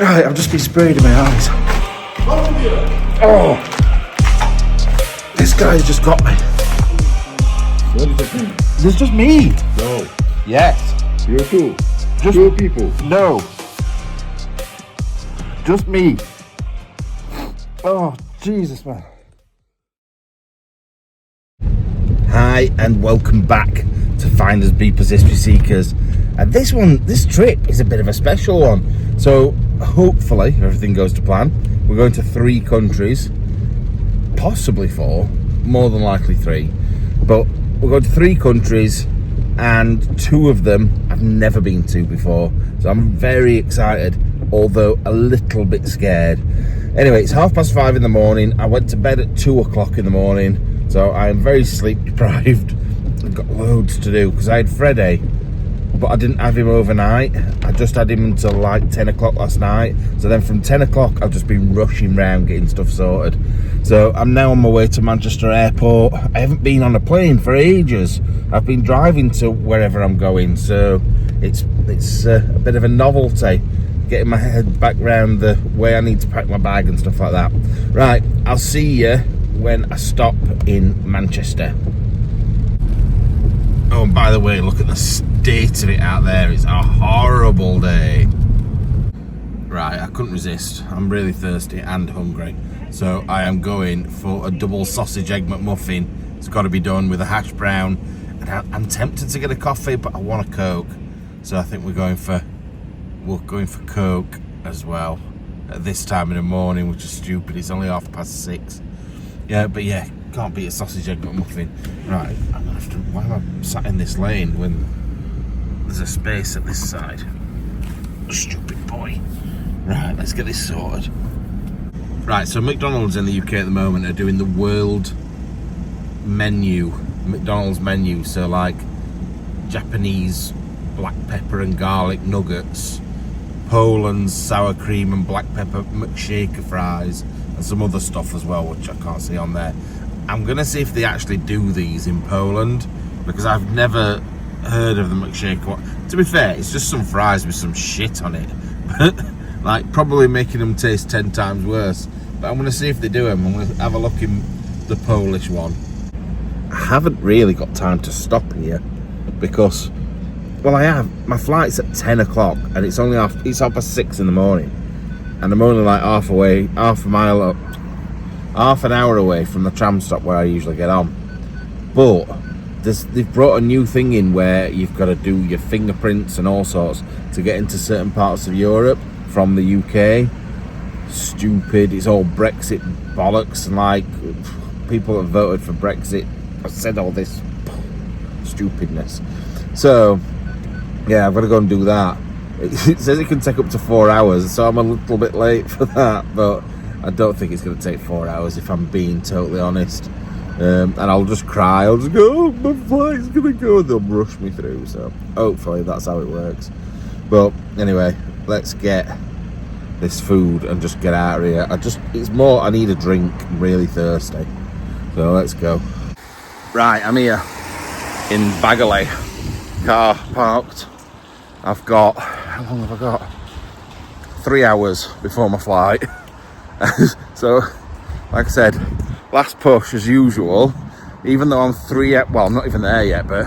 Right, I've just been sprayed in my eyes. Oh! This guy's just got me. What does that mean? Is this just me? No. Yes. You too. Just Two people. No. Just me. Oh, Jesus, man. Hi, and welcome back to Finders Beepers History Seekers. And this trip is a bit of a special one. So, hopefully, if everything goes to plan, we're going to 3 countries, possibly 4, more than likely 3. But we're going to 3 countries, and 2 of them I've never been to before. So I'm very excited, although a little bit scared. Anyway, it's 5:30 in the morning. I went to bed at 2 o'clock in the morning, so I am very sleep deprived. I've got loads to do because I had Freddie, but I didn't have him overnight. I just had him until like 10 o'clock last night. So then from 10 o'clock, I've just been rushing around getting stuff sorted. So I'm now on my way to Manchester Airport. I haven't been on a plane for ages. I've been driving to wherever I'm going. So it's a bit of a novelty, getting my head back round the way I need to pack my bag and stuff like that. Right, I'll see you when I stop in Manchester. Oh, and by the way, look at the state of it out there. It's a horrible day. Right, I couldn't resist. I'm really thirsty and hungry. So I am going for a double sausage egg McMuffin. It's got to be done with a hash brown. And I'm tempted to get a coffee, but I want a Coke. So I think we're going for Coke as well at this time in the morning, which is stupid. It's only 6:30. Yeah, but yeah, can't beat a sausage egg McMuffin. Right, I'm gonna have to. Why am I sat in this lane when there's a space at this side? Stupid boy. Right, let's get this sorted. Right, so McDonald's in the UK at the moment are doing the world menu, McDonald's menu. So like Japanese black pepper and garlic nuggets, Poland's sour cream and black pepper McShaker fries, and some other stuff as well, which I can't see on there. I'm gonna see if they actually do these in Poland, because I've never heard of the McShaker. To be fair, it's just some fries with some shit on it, but like probably making them taste 10 times worse. But I'm gonna see if they do them. I'm gonna have a look in the Polish one. I haven't really got time to stop here because, well, I have. My flight's at 10 o'clock and it's only it's 6:30 in the morning, and I'm only like half an hour away from the tram stop where I usually get on. But they've brought a new thing in where you've got to do your fingerprints and all sorts to get into certain parts of Europe from the UK. Stupid. It's all Brexit bollocks, and like people that voted for Brexit have said all this stupidness. So yeah, I've got to go and do that. It says it can take up to 4 hours, so I'm a little bit late for that, but I don't think it's going to take 4 hours if I'm being totally honest. And I'll just cry. I'll just go, oh, my flight's going to go, and they'll rush me through. So hopefully that's how it works. But anyway, let's get this food and just get out of here. It's more, I need a drink. I'm really thirsty. So let's go. Right, I'm here in Bagley. Car parked. I've got, how long have I got? 3 hours before my flight. So, like I said, last push as usual, even though I'm I'm not even there yet, but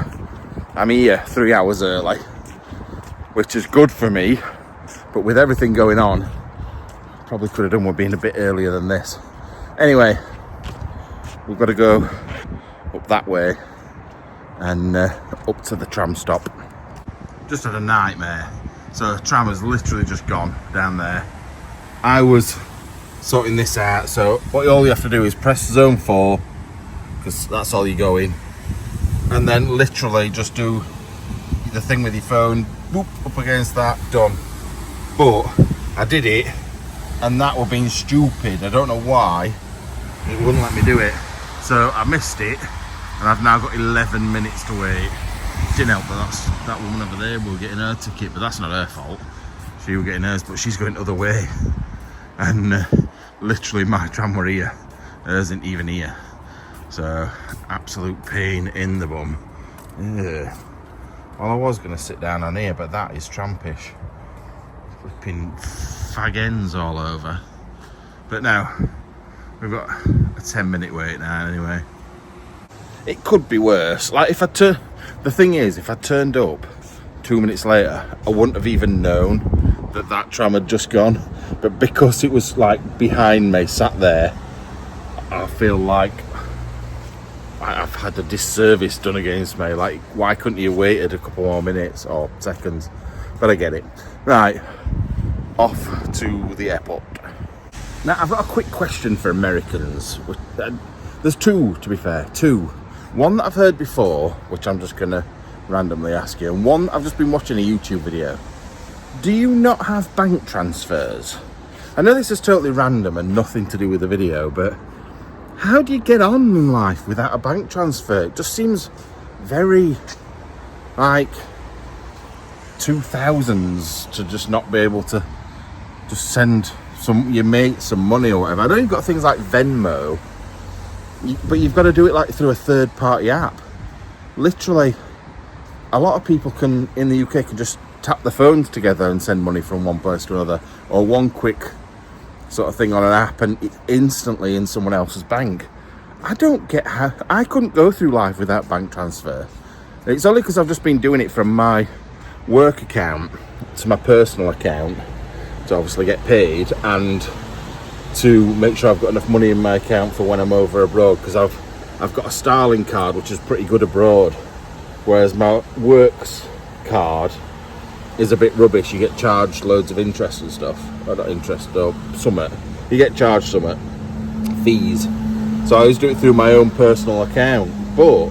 I'm here 3 hours early, which is good for me, but with everything going on, probably could have done with being a bit earlier than this. Anyway, we've got to go up that way and up to the tram stop. Just had a nightmare. So the tram has literally just gone down there. I was sorting this out. So all you have to do is press zone 4, because that's all you go in, and then literally just do the thing with your phone, boop, up against that, done. But I did it, and that was being stupid. I don't know why it wouldn't let me do it. So I missed it, and I've now got 11 minutes to wait. Didn't help that woman over there will getting her ticket, but that's not her fault. She was getting hers, but she's going the other way. And literally my tram were here, hers isn't even here. So absolute pain in the bum. Ugh. Well, I was going to sit down on here, but that is trampish. flipping fag ends all over. But now, we've got a 10-minute wait now anyway. It could be worse. Like if the thing is, if I turned up 2 minutes later, I wouldn't have even known that tram had just gone. But because it was like behind me, sat there, I feel like I've had a disservice done against me. Like, why couldn't you have waited a couple more minutes or seconds? But I get it. Right, off to the airport. Now, I've got a quick question for Americans. There's two, to be fair, two. One that I've heard before, which I'm just going to randomly ask you, and one I've just been watching a YouTube video. Do you not have bank transfers? I know this is totally random and nothing to do with the video, but how do you get on in life without a bank transfer? It just seems very, like, 2000s to just not be able to just send your mate some money or whatever. I know you've got things like Venmo, but you've got to do it like through a third-party app. Literally, a lot of people in the UK can just tap the phones together and send money from one place to another, or one quick sort of thing on an app and it's instantly in someone else's bank. I don't get how I couldn't go through life without bank transfer. It's only because I've just been doing it from my work account to my personal account to obviously get paid and to make sure I've got enough money in my account for when I'm over abroad, because I've got a Starling card which is pretty good abroad, whereas my works card is a bit rubbish. You get charged loads of interest and stuff. Or not interest, or summit. You get charged summit fees. So I always do it through my own personal account. But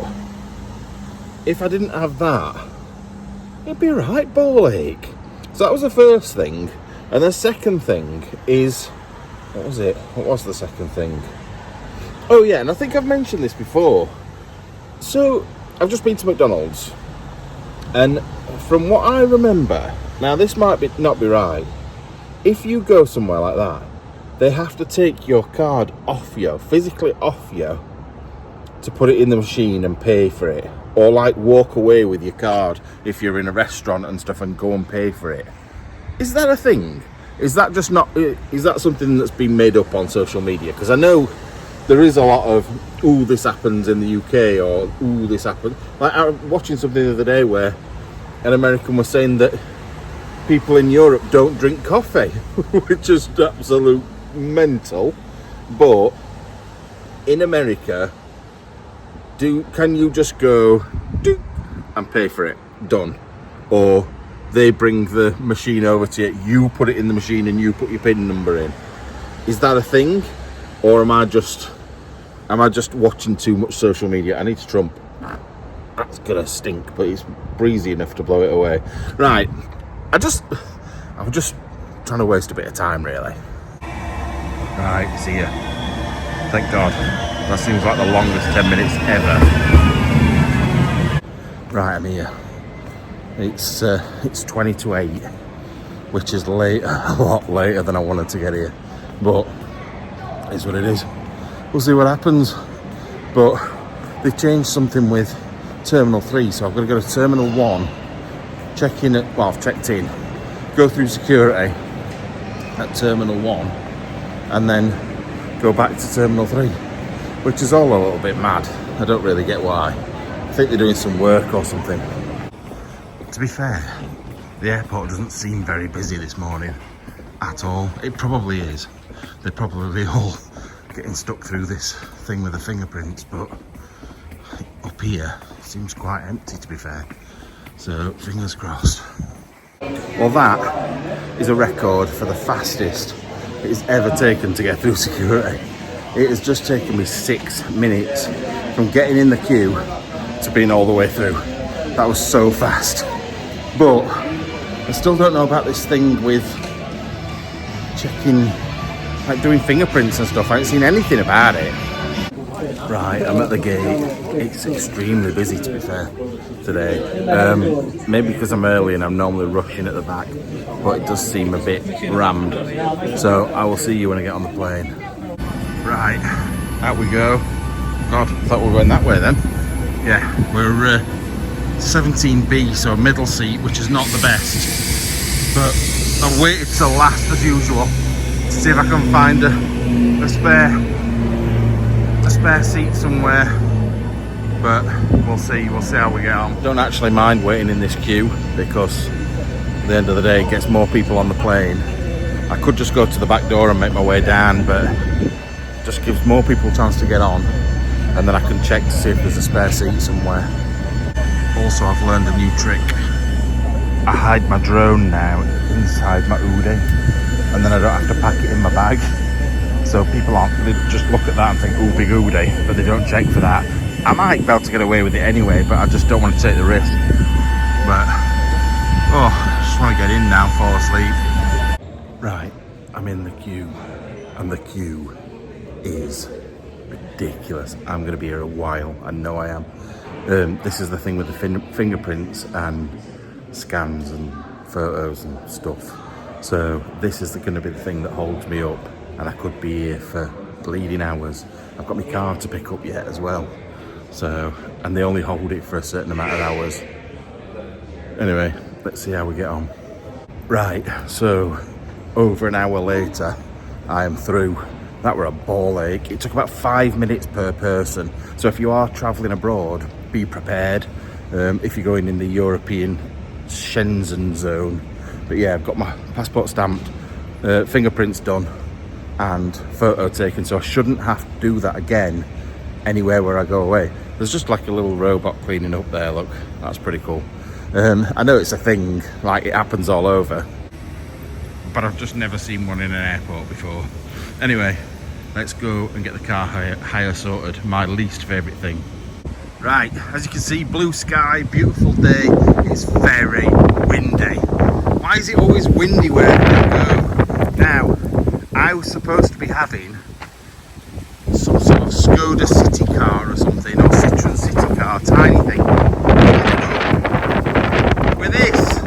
if I didn't have that, it'd be right ball ache. So that was the first thing. And the second thing is, what was it? What was the second thing? Oh yeah, and I think I've mentioned this before. So I've just been to McDonald's, and from what I remember, now this might not be right, if you go somewhere like that, they have to take your card off you, physically off you, to put it in the machine and pay for it. Or like walk away with your card if you're in a restaurant and stuff and go and pay for it. Is that a thing? Is that just not, is that something that's been made up on social media? Because I know there is a lot of, ooh, this happens in the UK, or ooh, this happened. Like I was watching something the other day where an American was saying that people in Europe don't drink coffee, which is absolute mental. But in America, can you just go and pay for it? Done. Or they bring the machine over to you, you put it in the machine and you put your PIN number in. Is that a thing? Or am I just watching too much social media? I need to Trump. That's gonna stink, but it's breezy enough to blow it away. Right, I'm just trying to waste a bit of time, really. Right, see ya. Thank God. That seems like the longest 10 minutes ever. Right, I'm here. It's 20 to 8, which is late, a lot later than I wanted to get here. But it's what it is. We'll see what happens. But they changed something with Terminal 3, so I've got to go to Terminal 1, check in at, well, I've checked in, go through security at Terminal 1, and then go back to Terminal 3, which is all a little bit mad. I don't really get why. I think they're doing some work or something. To be fair, the airport doesn't seem very busy this morning at all. It probably is. They're probably all getting stuck through this thing with the fingerprints, but up here it seems quite empty, to be fair. So fingers crossed. Well, that is a record for the fastest it has ever taken to get through security. It has just taken me 6 minutes from getting in the queue to being all the way through. That was so fast. But I still don't know about this thing with checking, like doing fingerprints and stuff. I haven't seen anything about it. Right, I'm at the gate. It's extremely busy, to be fair, today. Maybe because I'm early and I'm normally rushing at the back, but it does seem a bit rammed. So I will see you when I get on the plane. Right, out we go. God, I thought we were going that way then. Yeah, we're 17B, so a middle seat, which is not the best. But, oh I've waited till last as usual to see if I can find a spare seat somewhere, but we'll see how we get on. Don't actually mind waiting in this queue because at the end of the day it gets more people on the plane. I could just go to the back door and make my way down, but it just gives more people a chance to get on, and then I can check to see if there's a spare seat somewhere. Also, I've learned a new trick. I hide my drone now inside my hoodie, and then I don't have to pack it in my bag. So people they just look at that and think, ooh, big hoodie, but they don't check for that. I might be able to get away with it anyway, but I just don't want to take the risk. But, oh, I just want to get in now, fall asleep. Right, I'm in the queue, and the queue is ridiculous. I'm going to be here a while, I know I am. This is the thing with the fingerprints and scans and photos and stuff. So this is going to be the thing that holds me up, and I could be here for bleeding hours. I've got my car to pick up yet as well. So, and they only hold it for a certain amount of hours. Anyway, let's see how we get on. Right, so over an hour later, I am through. That were a ball ache. It took about 5 minutes per person. So if you are travelling abroad, be prepared. If you're going in the European Shenzhen zone. But yeah, I've got my passport stamped, fingerprints done, and photo taken. So I shouldn't have to do that again anywhere where I go away. There's just like a little robot cleaning up there, look. That's pretty cool. I know it's a thing, like it happens all over, but I've just never seen one in an airport before. Anyway, let's go and get the car hire sorted. My least favourite thing. Right, as you can see, blue sky, beautiful day. It's very windy. Why is it always windy wherever I go? Now, I was supposed to be having some sort of Skoda city car or something, or Citroen city car, tiny thing. With this,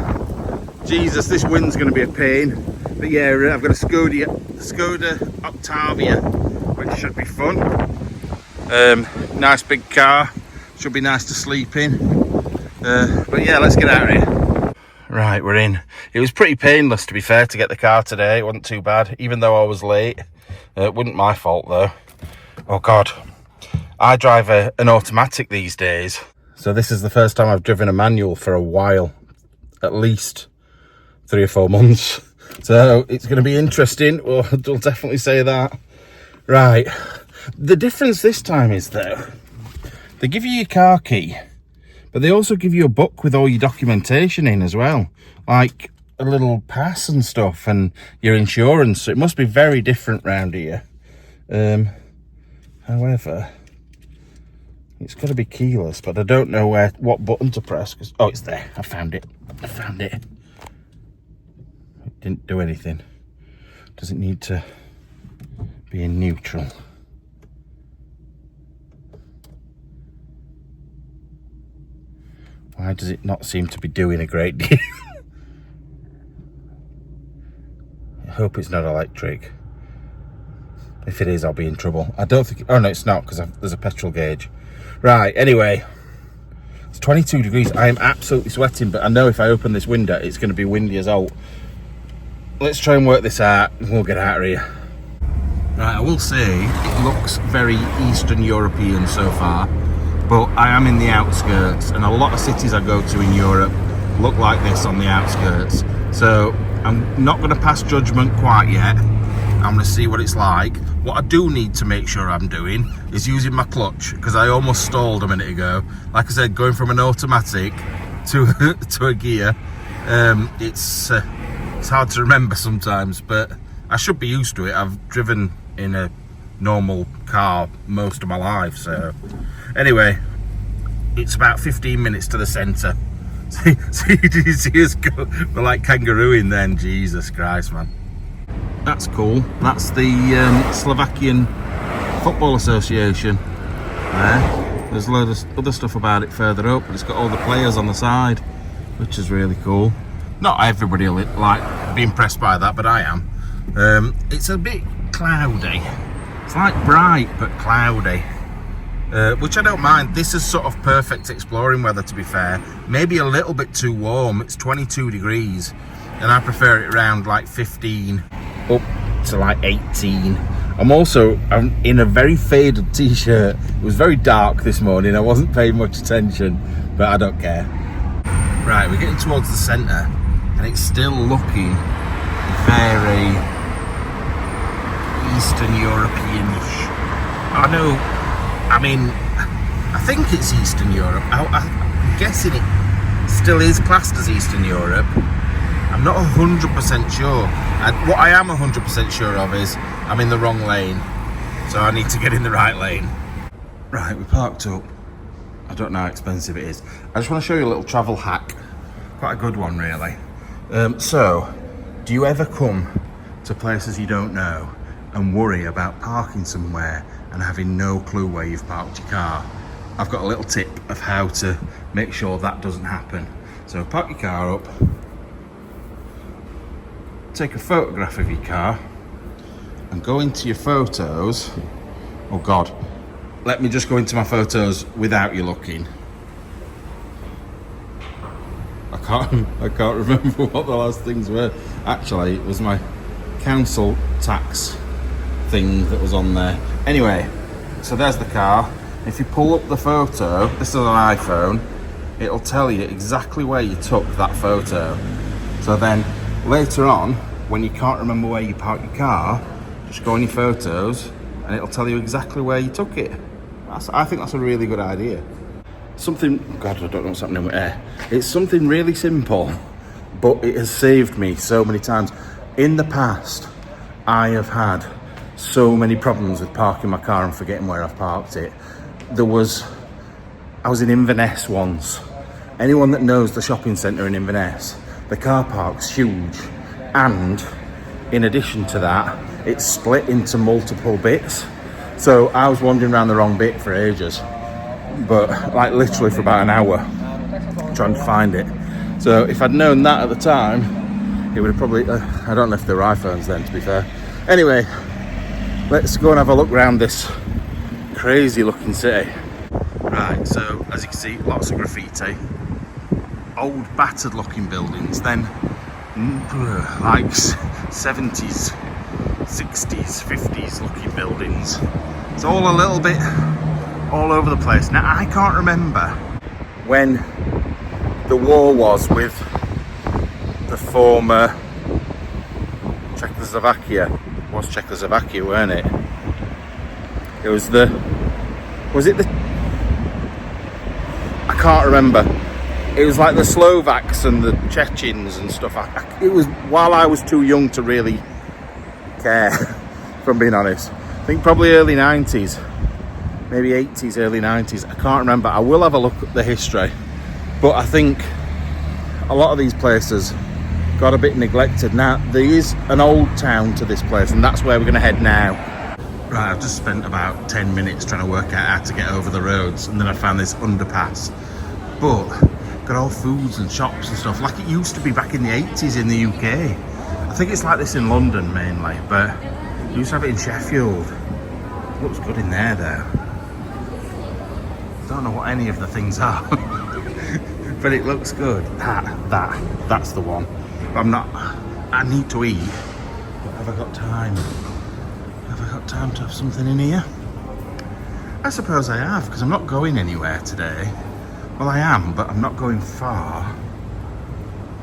Jesus, this wind's going to be a pain. But yeah, I've got a Skoda Octavia, which should be fun. Nice big car, should be nice to sleep in. But yeah, let's get out of here. Right, we're in. It was pretty painless, to be fair, to get the car today. It wasn't too bad, even though I was late. It wasn't my fault though. Oh God, I drive an automatic these days. So this is the first time I've driven a manual for a while, at least 3 or 4 months. So it's going to be interesting. Well, I'll definitely say that. Right. The difference this time is though, they give you your car key, but they also give you a book with all your documentation in as well. Like a little pass and stuff and your insurance. So it must be very different round here. However, it's got to be keyless, but I don't know what button to press. Oh, it's there. I found it. It didn't do anything. Does it need to be in neutral? Why does it not seem to be doing a great deal? I hope it's not electric. If it is, I'll be in trouble. I don't think... Oh, no, it's not, because there's a petrol gauge. Right, anyway. It's 22 degrees. I am absolutely sweating, but I know if I open this window, it's going to be windy as all. Let's try and work this out, and we'll get out of here. Right, I will say, it looks very Eastern European so far, but I am in the outskirts, and a lot of cities I go to in Europe look like this on the outskirts. So, I'm not going to pass judgment quite yet. I'm going to see what it's like. What I do need to make sure I'm doing is using my clutch, because I almost stalled a minute ago. Like I said, going from an automatic to a gear, it's hard to remember sometimes, but I should be used to it. I've driven in a normal car most of my life, so anyway, it's about 15 minutes to the centre. Did you see us go? We're like kangarooing then. Jesus Christ, man. That's cool. That's the Slovakian Football Association there. There's loads of other stuff about it further up, but it's got all the players on the side, which is really cool. Not everybody will like be impressed by that, but I am. It's a bit cloudy. It's like bright but cloudy, which I don't mind. This is sort of perfect exploring weather, to be fair. Maybe a little bit too warm. It's 22 degrees. and I prefer it around like 15 up to like 18. I'm in a very faded t-shirt. It was very dark this morning. I wasn't paying much attention, but I don't care. Right, we're getting towards the centre, and it's still looking very Eastern European-ish. I think it's Eastern Europe. I'm guessing it still is classed as Eastern Europe. I'm not 100% sure. And what I am 100% sure of is I'm in the wrong lane, so I need to get in the right lane. Right, we parked up. I don't know how expensive it is. I just want to show you a little travel hack. Quite a good one, really. So, do you ever come to places you don't know and worry about parking somewhere and having no clue where you've parked your car? I've got a little tip of how to make sure that doesn't happen. So park your car up, take a photograph of your car, and go into your photos. Oh God, let me just go into my photos without you looking. I can't remember what the last things were. Actually, it was my council tax thing that was on there. Anyway, so there's the car. If you pull up the photo, this is an iPhone, it'll tell you exactly where you took that photo. So then later on, when you can't remember where you parked your car, just go on your photos and it'll tell you exactly where you took it. I think that's a really good idea. God, I don't know what's happening with air. It's something really simple, but it has saved me so many times. In the past, I have had so many problems with parking my car and forgetting where I've parked it. I was in Inverness once. Anyone that knows the shopping centre in Inverness, the car park's huge, and in addition to that, it's split into multiple bits. So I was wandering around the wrong bit for ages, but like literally for about an hour trying to find it. So if I'd known that at the time, it would have probably, I don't know if there were iPhones then, to be fair. Anyway, let's go and have a look around this crazy looking city. Right, so as you can see, lots of graffiti, old battered looking buildings, then like 70s, 60s, 50s looking buildings. It's all a little bit all over the place. Now I can't remember when the war was with the former Czechoslovakia. It was Czechoslovakia, weren't it? It was I can't remember. It was like the Slovaks and the Chechens and stuff. It was while I was too young to really care, if I'm being honest. I think probably early 90s, maybe 80s, early 90s. I can't remember. I will have a look at the history. But I think a lot of these places got a bit neglected. Now, there is an old town to this place, and that's where we're going to head now. Right, I've just spent about 10 minutes trying to work out how to get over the roads, and then I found this underpass. But got all foods and shops and stuff like it used to be back in the 80s in the UK. I think it's like this in London mainly, but you used to have it in Sheffield. It looks good in there though. Don't know what any of the things are, but it looks good. That's the one. But I need to eat. Have I got time? Have I got time to have something in here? I suppose I have, because I'm not going anywhere today. Well, I am, but I'm not going far.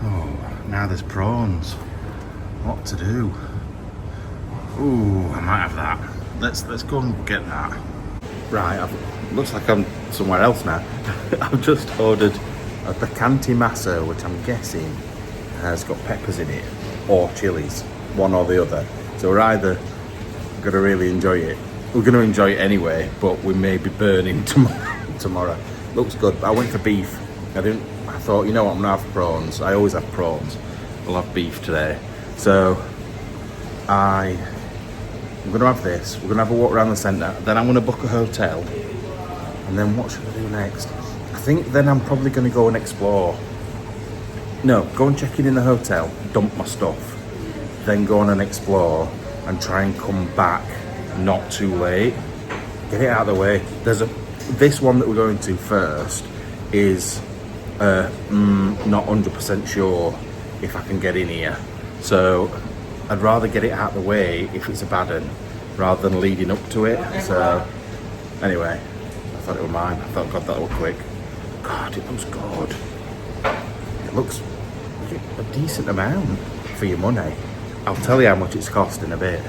Oh, now there's prawns. What to do? Ooh, I might have that. Let's go and get that. Right, looks like I'm somewhere else now. I've just ordered a picante masa, which I'm guessing has got peppers in it, or chilies, one or the other. So we're either going to really enjoy it. We're going to enjoy it anyway, but we may be burning tomorrow. Looks good, but I went for beef. I thought, you know what, I'm gonna have prawns. I always have prawns. We'll have beef today. So I'm gonna have this. We're gonna have a walk around the centre. Then I'm gonna book a hotel. And then what should I do next? I think then I'm probably gonna go and explore. No, go and check in the hotel, dump my stuff, then go on and explore and try and come back not too late. Get it out of the way. This one that we're going to first is not 100% sure if I can get in here. So I'd rather get it out of the way if it's a bad one, rather than leading up to it. So anyway, I thought it was mine. I thought, God, that looked quick. God, it looks good. It looks a decent amount for your money. I'll tell you how much it's cost in a bit.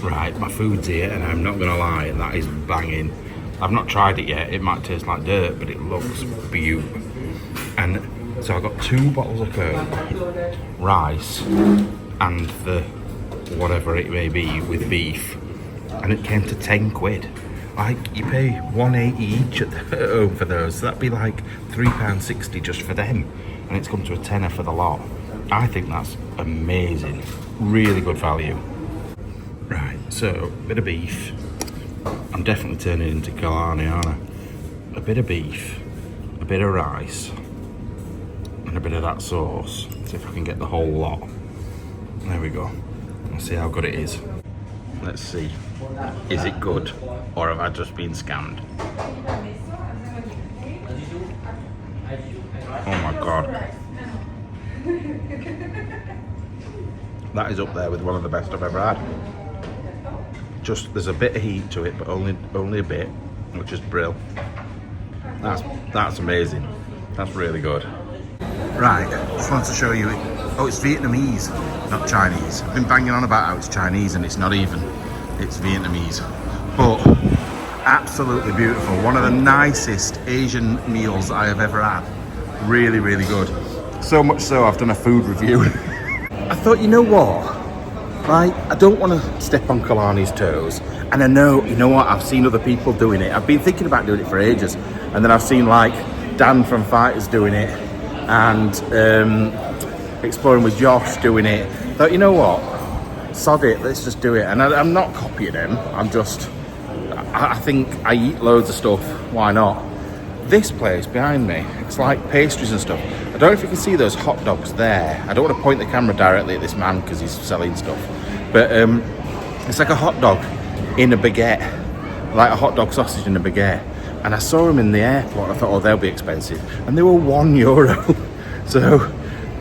Right, my food's here, and I'm not gonna lie, that is banging. I've not tried it yet. It might taste like dirt, but it looks beautiful. And so I got 2 bottles of Coke, rice, and the whatever it may be with beef, and it came to 10 quid. Like, you pay £1.80 each at home for those, so that'd be like £3.60 just for them, and it's come to a tenner for the lot. I think that's amazing. Really good value. Right, so bit of beef. I'm definitely turning into Killarney, aren't I? A bit of beef, a bit of rice, and a bit of that sauce. See if I can get the whole lot. There we go. Let's see how good it is. Let's see. Is it good, or have I just been scammed? Oh my God. That is up there with one of the best I've ever had. Just, there's a bit of heat to it, but only a bit, which is brill. That's amazing. That's really good. Right, just wanted to show you. Oh, it's Vietnamese, not Chinese. I've been banging on about how it's Chinese, and it's not even. It's Vietnamese. But absolutely beautiful. One of the nicest Asian meals I have ever had. Really, really good. So much so, I've done a food review. I thought, you know what? Right, I don't want to step on Killarney's toes, and I know, you know what, I've seen other people doing it. I've been thinking about doing it for ages, and then I've seen like Dan from Fighters doing it, and Exploring with Josh doing it. I thought, you know what, sod it, let's just do it. And I'm not copying them, I think I eat loads of stuff, why not? This place behind me, it's like pastries and stuff. I don't know if you can see those hot dogs there. I don't want to point the camera directly at this man because he's selling stuff. But it's like a hot dog in a baguette, like a hot dog sausage in a baguette. And I saw them in the airport. I thought, oh, they'll be expensive, and they were €1. So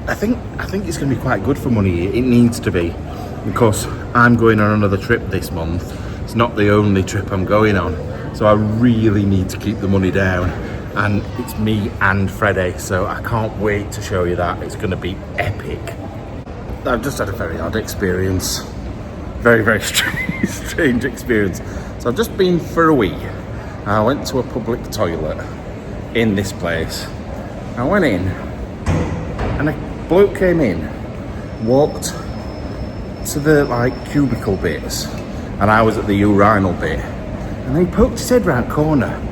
I think it's going to be quite good for money. It needs to be, because I'm going on another trip this month. It's not the only trip I'm going on, so I really need to keep the money down. And it's me and Freddie, so I can't wait to show you that. It's going to be epic. I've just had a very odd experience. Very, very strange experience. So I've just been for a wee. I went to a public toilet in this place. I went in, and a bloke came in, walked to the like cubicle bits, and I was at the urinal bit. And then he poked his head round corner.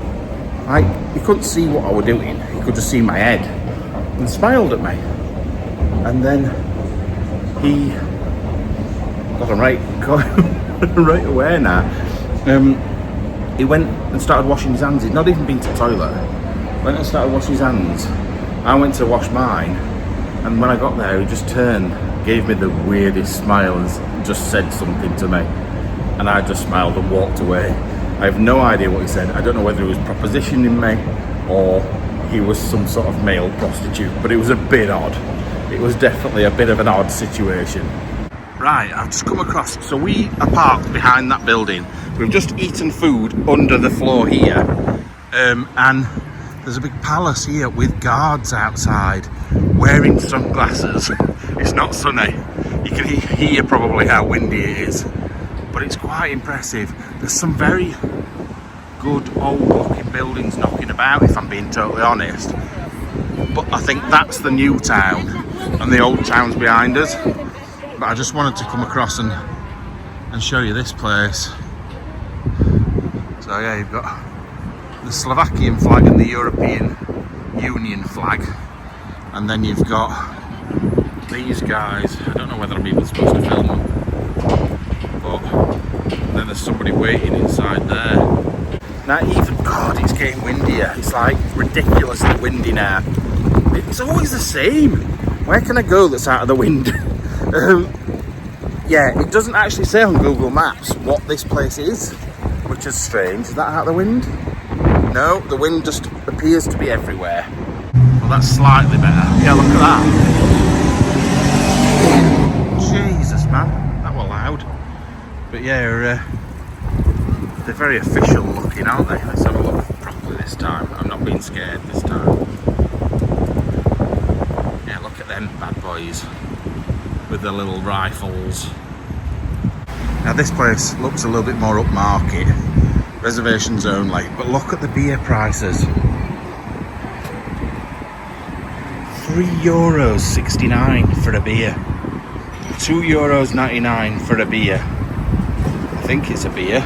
Like, he couldn't see what I was doing, he could just see my head, and smiled at me. And then he got him right away now. He went and started washing his hands. He'd not even been to the toilet. Went and started washing his hands. I went to wash mine, and when I got there, he just turned, gave me the weirdest smile, and just said something to me. And I just smiled and walked away. I have no idea what he said. I don't know whether he was propositioning me or he was some sort of male prostitute, but it was a bit odd. It was definitely a bit of an odd situation. Right, I've just come across, so we are parked behind that building. We've just eaten food under the floor here, and there's a big palace here with guards outside wearing sunglasses. It's not sunny. You can hear probably how windy it is, but it's quite impressive. There's some very good old looking buildings knocking about, if I'm being totally honest. But I think that's the new town, and the old town's behind us. But I just wanted to come across and show you this place. So yeah, you've got the Slovakian flag and the European Union flag, and then you've got these guys. I don't know whether I'm even supposed to film them, but then there's somebody waiting inside there. Now even, God, it's getting windier. It's like ridiculously windy now. It's always the same. Where can I go that's out of the wind? Yeah, it doesn't actually say on Google Maps what this place is, which is strange. Is that out of the wind? No, the wind just appears to be everywhere. Well, that's slightly better. Yeah, look at that. But yeah, they're very official looking, aren't they? Let's have a look properly this time. I'm not being scared this time. Yeah, look at them bad boys with their little rifles. Now this place looks a little bit more upmarket, reservations only, but look at the beer prices. €3.69 for a beer. €2.99 for a beer. I think it's a beer.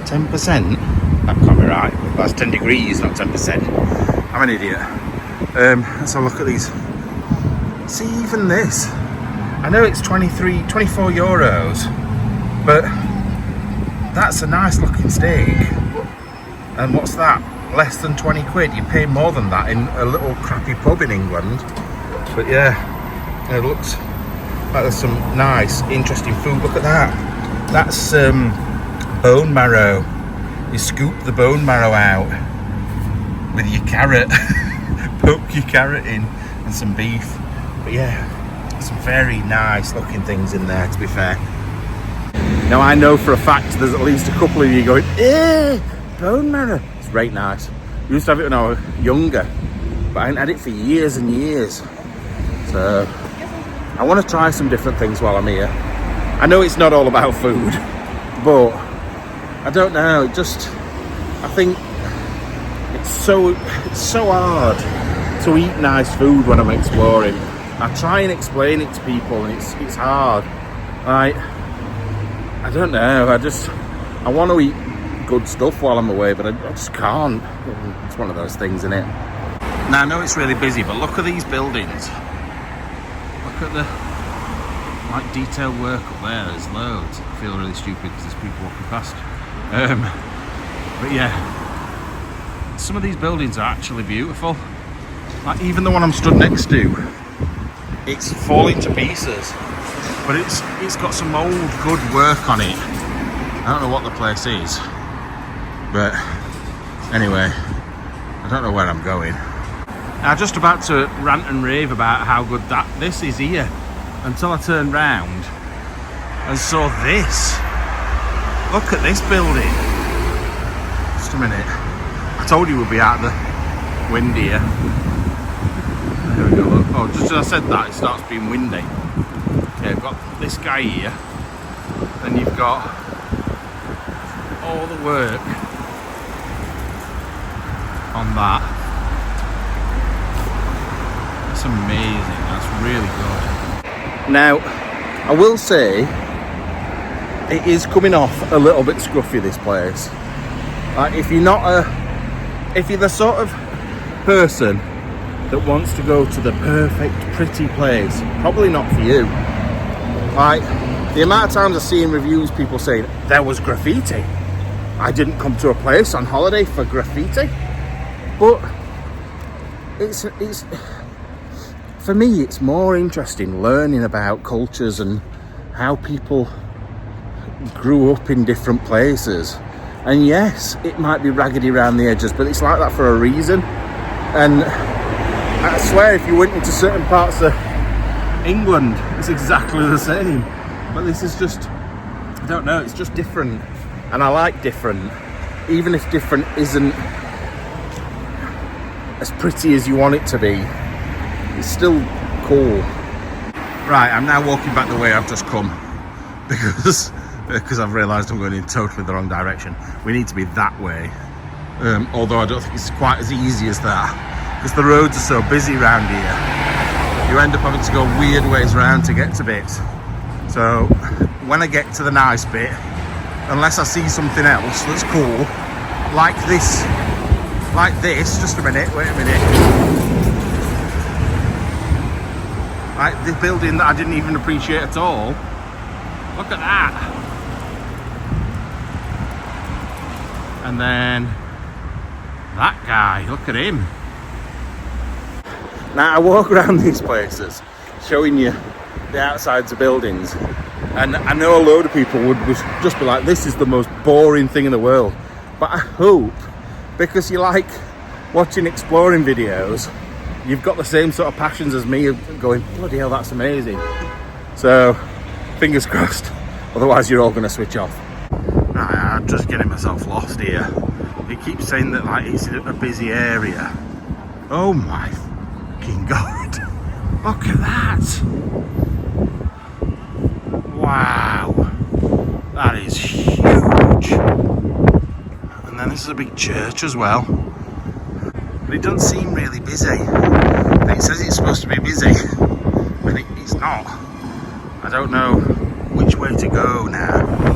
10%? That can't be right. That's 10 degrees, not 10%. I'm an idiot. Let's have a look at these. See, even this. I know it's 24 euros, but that's a nice looking steak. And what's that? Less than 20 quid. You pay more than that in a little crappy pub in England. But yeah, it looks like there's some nice, interesting food. Look at that. That's bone marrow. You scoop the bone marrow out with your carrot. Poke your carrot in and some beef. But yeah, some very nice looking things in there, to be fair. Now I know for a fact there's at least a couple of you going, eh, bone marrow. It's right nice. We used to have it when I was younger, but I hadn't had it for years and years. So I want to try some different things while I'm here. I know it's not all about food, but I don't know, I think it's so hard to eat nice food when I'm exploring. I try and explain it to people and it's hard. I don't know, I want to eat good stuff while I'm away, but I just can't. It's one of those things, isn't it? Now I know it's really busy, but look at these buildings. Look at the detailed work up there. There's loads. I feel really stupid because there's people walking past. But yeah, some of these buildings are actually beautiful. Like even the one I'm stood next to, it's falling to pieces, but it's got some old good work on it. I don't know what the place is, but anyway, I don't know where I'm going. I'm just about to rant and rave about how good this is here, until I turned round and saw this. Look at this building. Just a minute. I told you we'd be out of the wind here. There we go, look. Oh, just as I said that, it starts being windy. Okay, I've got this guy here. Then you've got all the work on that. That's amazing. That's really good. Now, I will say it is coming off a little bit scruffy, this place. Like if you're the sort of person that wants to go to the perfect pretty place, probably not for you. Like the amount of times I see in reviews people saying there was graffiti. I didn't come to a place on holiday for graffiti. But it's for me it's more interesting learning about cultures and how people grew up in different places. And yes, it might be raggedy around the edges, but it's like that for a reason. And I swear if you went into certain parts of England, it's exactly the same. But this is just, I don't know, it's just different. And I like different, even if different isn't as pretty as you want it to be. It's still cool. Right, I'm now walking back the way I've just come because I've realised I'm going in totally the wrong direction. We need to be that way, although I don't think it's quite as easy as that because the roads are so busy around here. You end up having to go weird ways around to get to bits. So when I get to the nice bit, unless I see something else that's cool, like this, just a minute, wait a minute. Like this building that I didn't even appreciate at all. Look at that. And then that guy, look at him. Now I walk around these places showing you the outsides of buildings, and I know a load of people would just be like, this is the most boring thing in the world. But I hope, because you like watching exploring videos, you've got the same sort of passions as me of going, bloody hell, that's amazing. So fingers crossed, otherwise you're all going to switch off. I'm just getting myself lost here. It keeps saying that like it's a busy area. Oh my fucking god! Look at that! Wow, that is huge. And then this is a big church as well. But it doesn't seem really busy. It says it's supposed to be busy, but it's not. I don't know which way to go now.